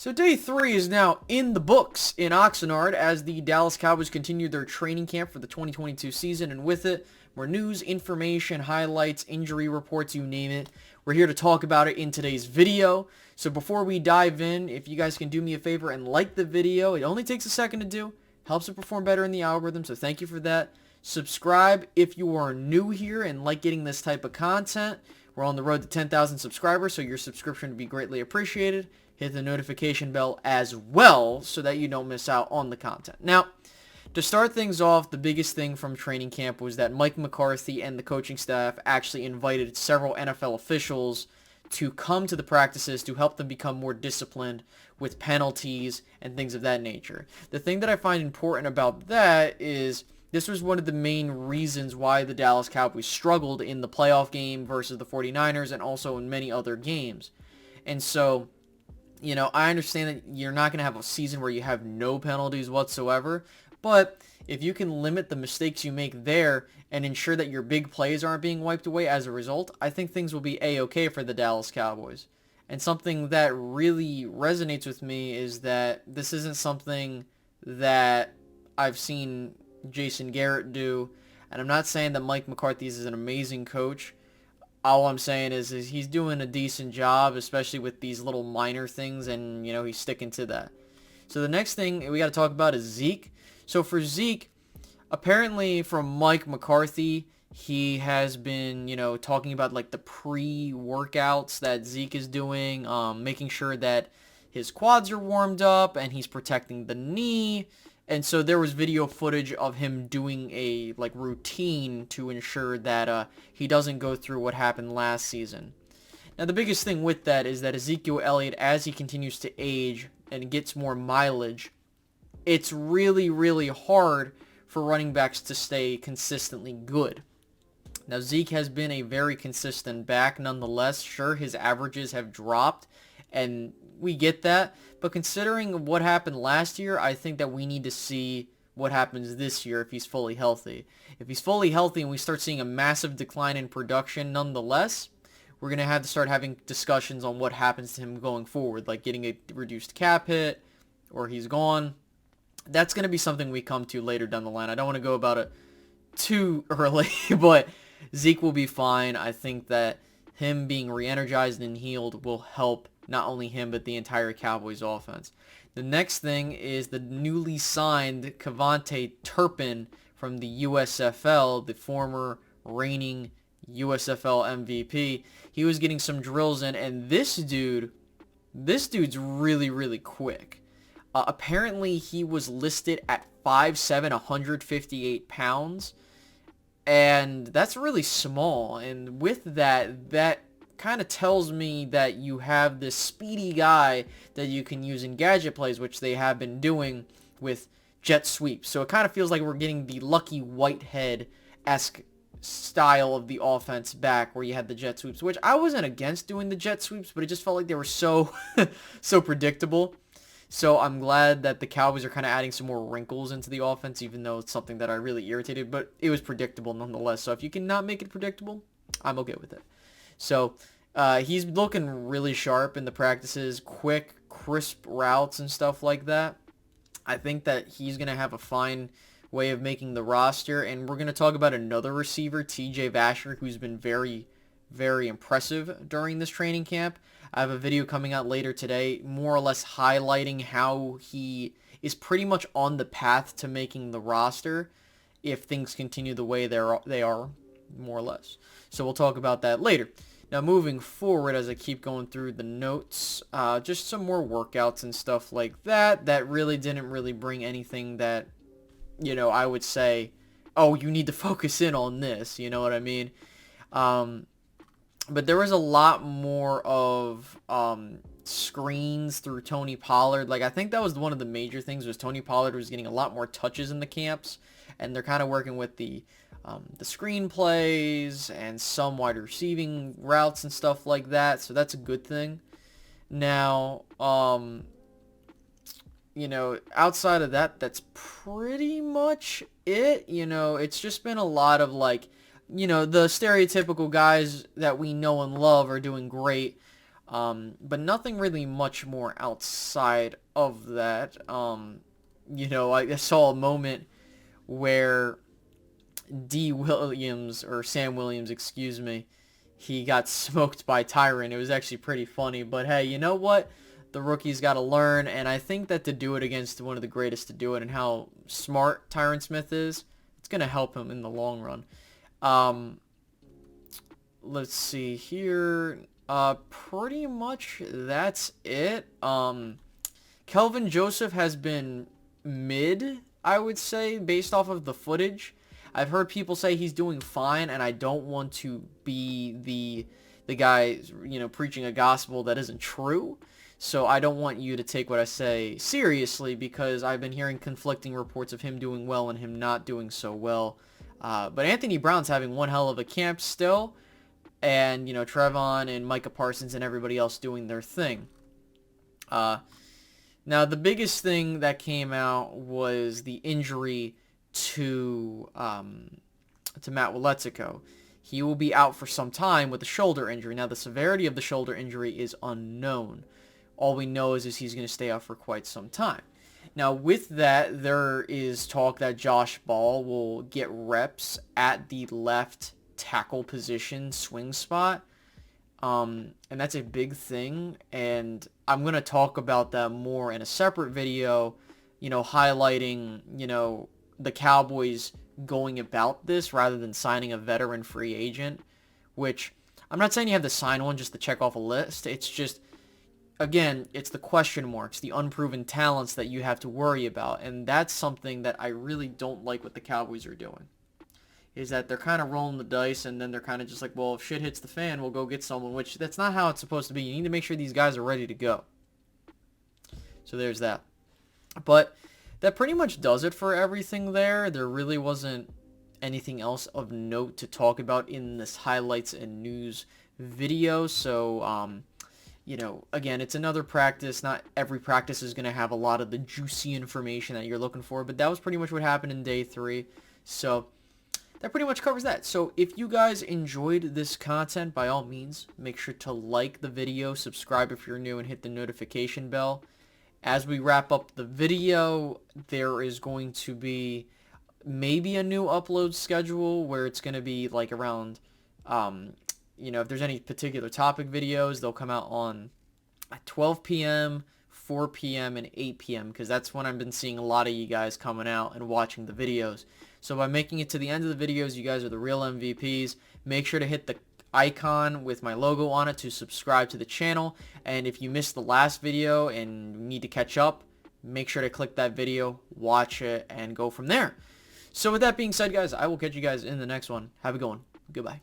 So day 3 is now in the books in Oxnard as the Dallas Cowboys continue their training camp for the 2022 season, and with it, more news, information, highlights, injury reports, you name it. We're here to talk about it in today's video. So before we dive in, if you guys can do me a favor and like the video, it only takes a second to do, helps it perform better in the algorithm, so thank you for that. Subscribe if you are new here and like getting this type of content. We're on the road to 10,000 subscribers, so your subscription would be greatly appreciated. Hit the notification bell as well so that you don't miss out on the content. Now, to start things off, the biggest thing from training camp was that Mike McCarthy and the coaching staff actually invited several NFL officials to come to the practices to help them become more disciplined with penalties and things of that nature. The thing that I find important about that is this was one of the main reasons why the Dallas Cowboys struggled in the playoff game versus the 49ers and also in many other games. And so, you know, I understand that you're not going to have a season where you have no penalties whatsoever, but if you can limit the mistakes you make there and ensure that your big plays aren't being wiped away as a result, I think things will be A-okay for the Dallas Cowboys. And something that really resonates with me is that this isn't something that I've seen Jason Garrett do, and I'm not saying that Mike McCarthy is an amazing coach. All I'm saying is he's doing a decent job, especially with these little minor things, and, you know, he's sticking to that. So the next thing we got to talk about is Zeke. So for Zeke, apparently from Mike McCarthy, he has been, you know, talking about like the pre-workouts that Zeke is doing, making sure that his quads are warmed up and he's protecting the knee. And so there was video footage of him doing a like routine to ensure that he doesn't go through what happened last season. Now the biggest thing with that is that Ezekiel Elliott, as he continues to age and gets more mileage, it's really, really hard for running backs to stay consistently good. Now Zeke has been a very consistent back nonetheless. Sure, his averages have dropped, and we get that, but considering what happened last year, I think that we need to see what happens this year if he's fully healthy. If he's fully healthy and we start seeing a massive decline in production nonetheless, we're going to have to start having discussions on what happens to him going forward, like getting a reduced cap hit or he's gone. That's going to be something we come to later down the line. I don't want to go about it too early, but Zeke will be fine. I think that him being re-energized and healed will help not only him, but the entire Cowboys offense. The next thing is the newly signed Kevontae Turpin from the USFL, the former reigning USFL MVP. He was getting some drills in, and this dude's really, really quick. Apparently, he was listed at 5'7", 158 pounds, and that's really small. And with that kind of tells me that you have this speedy guy that you can use in gadget plays, which they have been doing with jet sweeps. So it kind of feels like we're getting the Lucky Whitehead-esque style of the offense back, where you had the jet sweeps, which I wasn't against doing the jet sweeps, but it just felt like they were so so predictable. So I'm glad that the Cowboys are kind of adding some more wrinkles into the offense, even though it's something that I really irritated, but it was predictable nonetheless. So if you cannot make it predictable, I'm okay with it. So he's looking really sharp in the practices, quick, crisp routes and stuff like that. I think that he's going to have a fine way of making the roster. And we're going to talk about another receiver, TJ Vasher, who's been very, very impressive during this training camp. I have a video coming out later today, more or less highlighting how he is pretty much on the path to making the roster if things continue the way they are, more or less. So we'll talk about that later. Now, moving forward, as I keep going through the notes, just some more workouts and stuff like that really didn't really bring anything that, you know, I would say, oh, you need to focus in on this, you know what I mean? But there was a lot more of screens through Tony Pollard. Like, I think that was one of the major things, was Tony Pollard was getting a lot more touches in the camps, and they're kind of working with the screen plays and some wide receiving routes and stuff like that, so that's a good thing. Now, you know, outside of that, that's pretty much it. You know, it's just been a lot of, like, you know, the stereotypical guys that we know and love are doing great. But nothing really much more outside of that. I saw a moment where Sam Williams, excuse me, he got smoked by Tyron. It was actually pretty funny. But hey, you know what? The rookie's got to learn, and I think that to do it against one of the greatest to do it and how smart Tyron Smith is, it's going to help him in the long run. Let's see here. Pretty much that's it. Kelvin Joseph has been mid, I would say, based off of the footage. I've heard people say he's doing fine, and I don't want to be the guy, preaching a gospel that isn't true. So I don't want you to take what I say seriously, because I've been hearing conflicting reports of him doing well and him not doing so well. But Anthony Brown's having one hell of a camp still, and Trevon and Micah Parsons and everybody else doing their thing. Now the biggest thing that came out was the injury to Matt Waletzko. He will be out for some time with a shoulder injury. Now the severity of the shoulder injury is unknown. All we know is he's going to stay out for quite some time. Now with that, there is talk that Josh Ball will get reps at the left tackle position swing spot. And that's a big thing, and I'm going to talk about that more in a separate video, highlighting, the Cowboys going about this rather than signing a veteran free agent, which I'm not saying you have to sign one just to check off a list. It's just, again, it's the question marks, the unproven talents that you have to worry about, and that's something that I really don't like what the Cowboys are doing. Is that they're kind of rolling the dice, and then they're kind of just like, well, if shit hits the fan, we'll go get someone, which that's not how it's supposed to be. You need to make sure these guys are ready to go. So there's that. But that pretty much does it for everything there. There really wasn't anything else of note to talk about in this highlights and news video. So, again, it's another practice. Not every practice is going to have a lot of the juicy information that you're looking for, but that was pretty much what happened in day 3. So that pretty much covers that. So if you guys enjoyed this content, by all means, make sure to like the video, subscribe if you're new, and hit the notification bell. As we wrap up the video, there is going to be maybe a new upload schedule where it's going to be like around, if there's any particular topic videos, they'll come out on 12 p.m., 4 p.m., and 8 p.m. because that's when I've been seeing a lot of you guys coming out and watching the videos. So by making it to the end of the videos, you guys are the real MVPs. Make sure to hit the icon with my logo on it to subscribe to the channel. And if you missed the last video and need to catch up, make sure to click that video, watch it, and go from there. So with that being said, guys, I will catch you guys in the next one. Have a good one. Goodbye.